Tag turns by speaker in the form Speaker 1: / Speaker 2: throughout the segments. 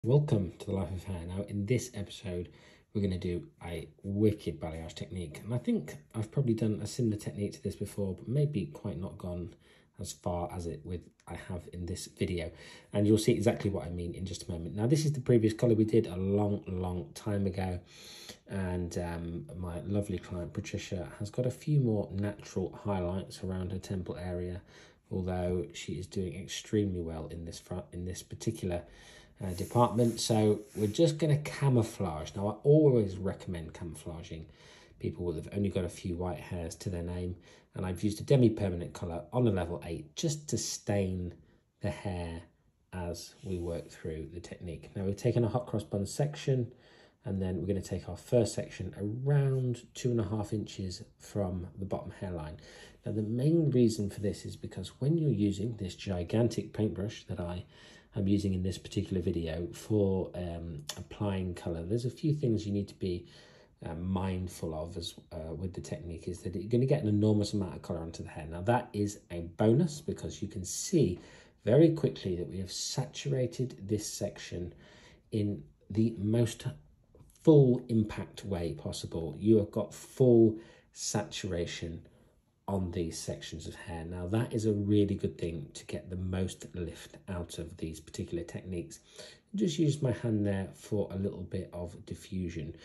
Speaker 1: Welcome to the Life of Hair. Now in this episode we're going to do a wicked balayage technique, and I think I've probably done a similar technique to this before, but maybe quite not gone as far as I have in this video, and you'll see exactly what I mean in just a moment. Now this is the previous colour we did a long time ago, and my lovely client Patricia has got a few more natural highlights around her temple area, although she is doing extremely well in this particular department. So we're just going to camouflage. Now I always recommend camouflaging people that have only got a few white hairs to their name, and I've used a demi-permanent colour on a level 8 just to stain the hair as we work through the technique. Now we've taken a hot cross bun section, and then we're going to take our first section around 2.5 inches from the bottom hairline. Now the main reason for this is because when you're using this gigantic paintbrush that I'm using in this particular video for applying colour, there's a few things you need to be mindful of as with the technique, is that you're going to get an enormous amount of colour onto the hair. Now that is a bonus because you can see very quickly that we have saturated this section in the most full impact way possible. You have got full saturation on these sections of hair. Now that is a really good thing to get the most lift out of these particular techniques. Just use my hand there for a little bit of diffusion.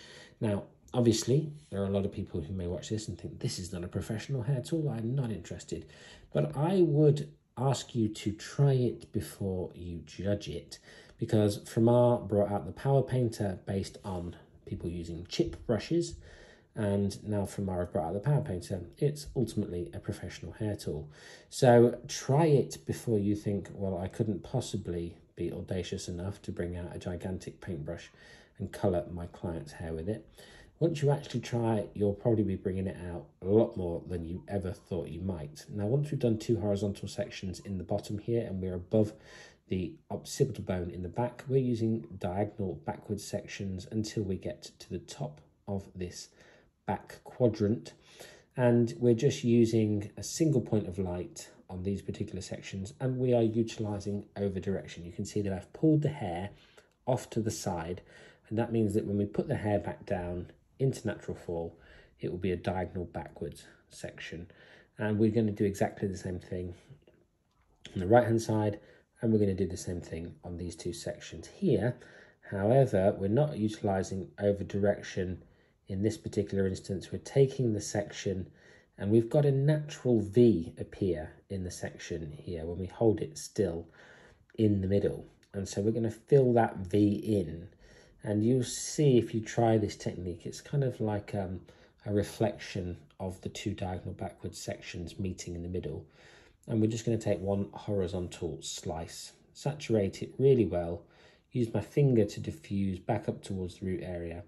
Speaker 1: Now obviously there are a lot of people who may watch this and think this is not a professional hair tool, I'm not interested, but I would ask you to try it before you judge it, because Framar brought out the Power Painter based on people using chip brushes, and now Framar have brought out the Power Painter. It's ultimately a professional hair tool. So try it before you think, well, I couldn't possibly be audacious enough to bring out a gigantic paintbrush and colour my client's hair with it. Once you actually try it, you'll probably be bringing it out a lot more than you ever thought you might. Now, once we've done 2 horizontal sections in the bottom here and we're above the occipital bone in the back, we're using diagonal backwards sections until we get to the top of this back quadrant, and we're just using a single point of light on these particular sections, and we are utilizing over direction. You can see that I've pulled the hair off to the side, and that means that when we put the hair back down into natural fall, it will be a diagonal backwards section. And we're going to do exactly the same thing on the right hand side, and we're going to do the same thing on these 2 sections here. However, we're not utilizing over direction in this particular instance. We're taking the section and we've got a natural V appear in the section here when we hold it still in the middle, and so we're going to fill that V in, and you'll see if you try this technique, it's kind of like a reflection of the 2 diagonal backwards sections meeting in the middle. And we're just going to take 1 horizontal slice, saturate it really well, use my finger to diffuse back up towards the root area,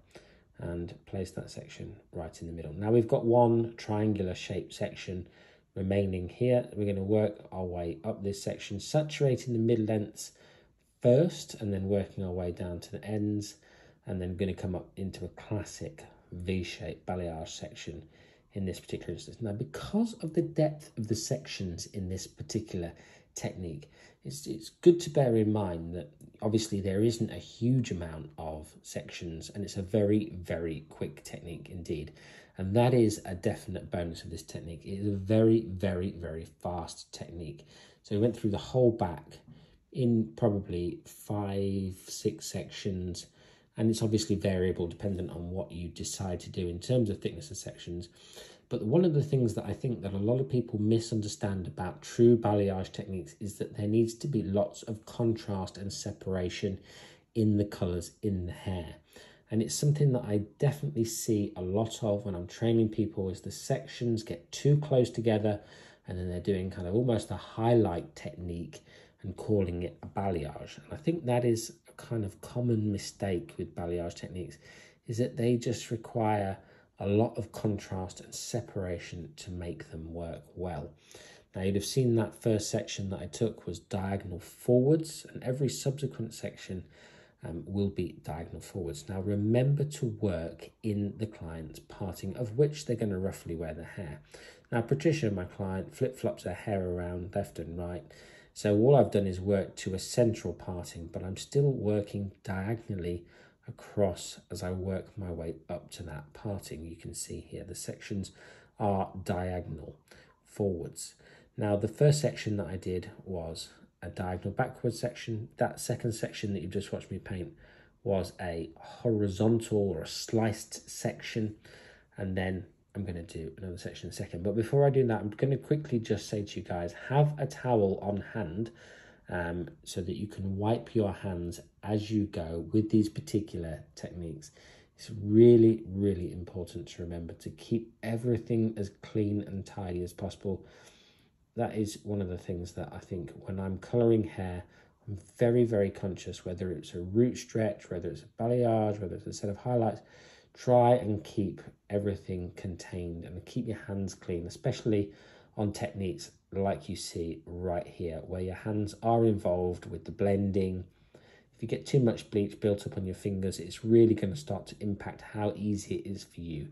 Speaker 1: and place that section right in the middle. Now we've got 1 triangular shaped section remaining here. We're going to work our way up this section, saturating the mid lengths first and then working our way down to the ends, and then going to come up into a classic V-shaped balayage section in this particular instance. Now because of the depth of the sections in this particular technique, it's good to bear in mind that obviously there isn't a huge amount of sections, and it's a very quick technique indeed, and that is a definite bonus of this technique. It is a very fast technique. So we went through the whole back in probably 5-6 sections, and it's obviously variable dependent on what you decide to do in terms of thickness of sections. But one of the things that I think that a lot of people misunderstand about true balayage techniques is that there needs to be lots of contrast and separation in the colours in the hair. And it's something that I definitely see a lot of when I'm training people, is the sections get too close together and then they're doing kind of almost a highlight technique and calling it a balayage. And I think that is a kind of common mistake with balayage techniques, is that they just require a lot of contrast and separation to make them work well. Now you'd have seen that first section that I took was diagonal forwards, and every subsequent section will be diagonal forwards. Now remember to work in the client's parting, of which they're going to roughly wear their hair. Now Patricia, my client, flip-flops her hair around left and right, So all I've done is work to a central parting, but I'm still working diagonally across as I work my way up to that parting. You can see here the sections are diagonal forwards. Now the first section that I did was a diagonal backwards section. That second section that you've just watched me paint was a horizontal or a sliced section, and then I'm going to do another section in a second. But before I do that, I'm going to quickly just say to you guys, have a towel on hand so that you can wipe your hands as you go with these particular techniques. It's really, really important to remember to keep everything as clean and tidy as possible. That is one of the things that I think when I'm colouring hair, I'm very, very conscious, whether it's a root stretch, whether it's a balayage, whether it's a set of highlights, try and keep everything contained and keep your hands clean, especially on techniques like you see right here, where your hands are involved with the blending. If you get too much bleach built up on your fingers, it's really going to start to impact how easy it is for you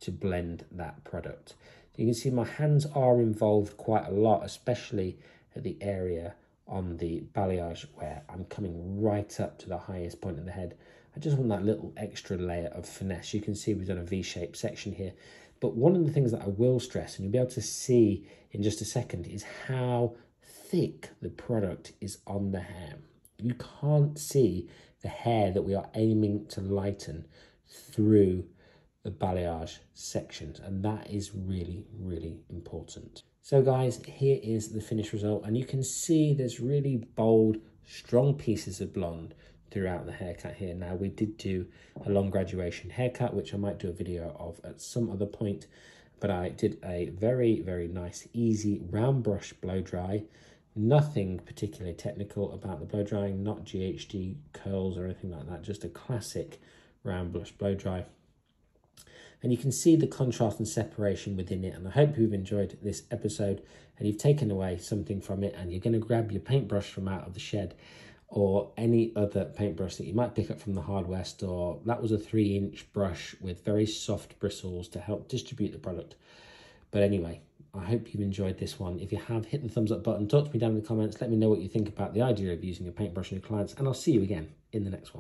Speaker 1: to blend that product. You can see my hands are involved quite a lot, especially at the area on the balayage where I'm coming right up to the highest point of the head. I just want that little extra layer of finesse. You can see we've done a V-shaped section here. But one of the things that I will stress, and you'll be able to see in just a second, is how thick the product is on the hair. You can't see the hair that we are aiming to lighten through the balayage sections, and that is really, really important. So guys, here is the finished result, and you can see there's really bold, strong pieces of blonde throughout the haircut here. Now, we did do a long graduation haircut, which I might do a video of at some other point, but I did a very, very nice, easy round brush blow dry. Nothing particularly technical about the blow drying, not GHD curls or anything like that, just a classic round brush blow dry. And you can see the contrast and separation within it. And I hope you've enjoyed this episode and you've taken away something from it, and you're going to grab your paintbrush from out of the shed or any other paintbrush that you might pick up from the hardware store. That was a 3-inch brush with very soft bristles to help distribute the product. But anyway, I hope you've enjoyed this one. If you have, hit the thumbs up button, talk to me down in the comments, let me know what you think about the idea of using a paintbrush on your clients, and I'll see you again in the next one.